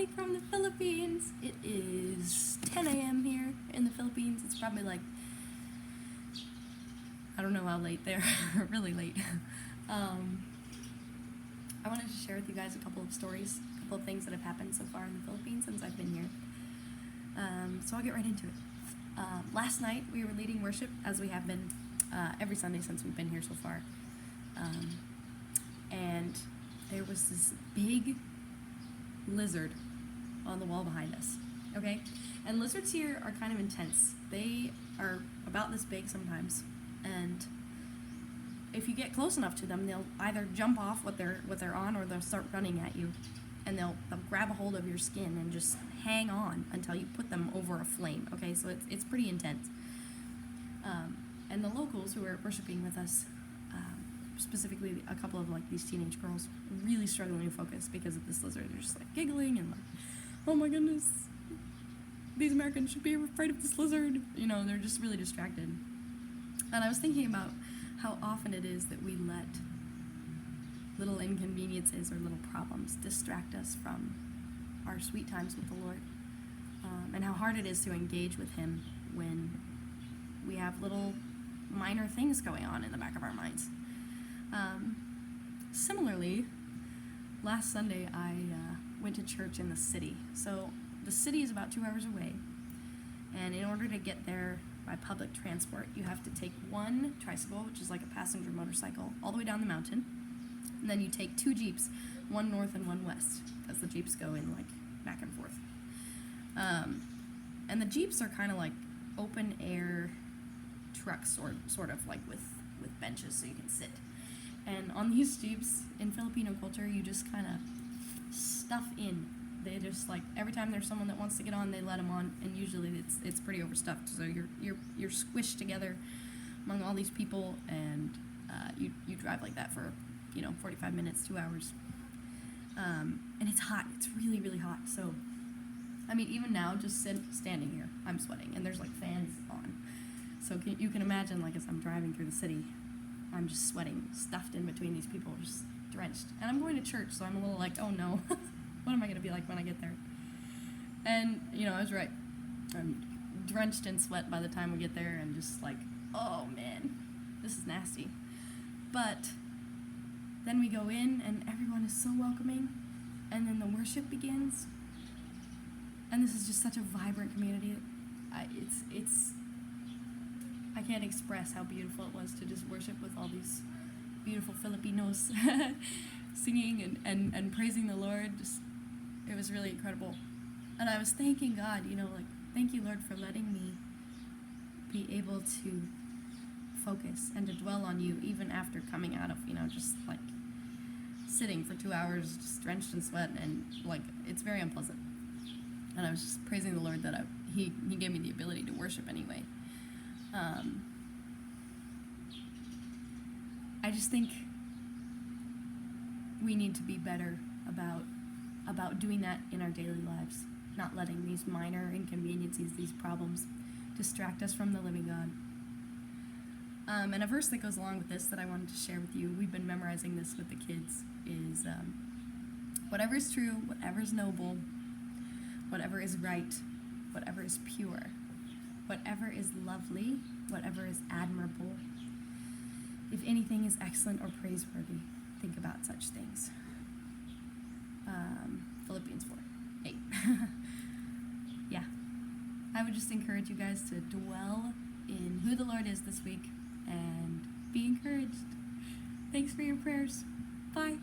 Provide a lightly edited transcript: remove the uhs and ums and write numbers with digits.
joining from the Philippines. It is 10 a.m. here in the Philippines. It's probably like, I don't know how late they're, really late. I wanted to share with you guys a couple of stories, a couple of things that have happened so far in the Philippines since I've been here. So I'll get right into it. Last night we were leading worship, as we have been every Sunday since we've been here so far. And there was this big lizard on the wall behind us, okay? And lizards here are kind of intense. They are about this big sometimes, and if you get close enough to them, they'll either jump off what they're on, or they'll start running at you, and they'll grab a hold of your skin and just hang on until you put them over a flame, okay? So it's pretty intense. And the locals who are worshiping with us, specifically a couple of like these teenage girls, really struggling to focus because of this lizard. They're just like giggling and like, oh my goodness, these Americans should be afraid of this lizard. You know, they're just really distracted. And I was thinking about how often it is that we let little inconveniences or little problems distract us from our sweet times with the Lord, and how hard it is to engage with Him when we have little minor things going on in the back of our minds. Similarly, last Sunday I went to church in the city. So the city is about 2 hours away, and in order to get there by public transport, you have to take one tricycle, which is like a passenger motorcycle, all the way down the mountain, and then you take 2 Jeeps, one north and one west, because the Jeeps go in like back and forth. And the Jeeps are kind of like open air trucks, sort of like with benches so you can sit. And on these Jeeps, in Filipino culture, you just kind of stuff in. They just like, every time there's someone that wants to get on, they let them on, and usually it's pretty overstuffed. So you're squished together among all these people, and you drive like that for 45 minutes, 2 hours, and it's hot. It's really, really hot. So I mean, even now, just standing here, I'm sweating, and there's like fans on. So you can imagine, like, as I'm driving through the city, I'm just sweating, stuffed in between these people, just drenched. And I'm going to church, so I'm a little like, oh no, what am I going to be like when I get there? And, I was right. I'm drenched in sweat by the time we get there, and just like, oh man, this is nasty. But then we go in, and everyone is so welcoming, and then the worship begins. And this is just such a vibrant community. I can't express how beautiful it was to just worship with all these beautiful Filipinos singing and praising the Lord. It was really incredible. And I was thanking God, thank you, Lord, for letting me be able to focus and to dwell on you, even after coming out of, just like sitting for 2 hours, just drenched in sweat, and like, it's very unpleasant. And I was just praising the Lord that He gave me the ability to worship anyway. I just think we need to be better about doing that in our daily lives, not letting these minor inconveniences, these problems, distract us from the living God. And a verse that goes along with this that I wanted to share with you, we've been memorizing this with the kids, is whatever is true, whatever is noble, whatever is right, whatever is pure, whatever is lovely, whatever is admirable, if anything is excellent or praiseworthy, think about such things. Philippians 4:8. Yeah. I would just encourage you guys to dwell in who the Lord is this week and be encouraged. Thanks for your prayers. Bye.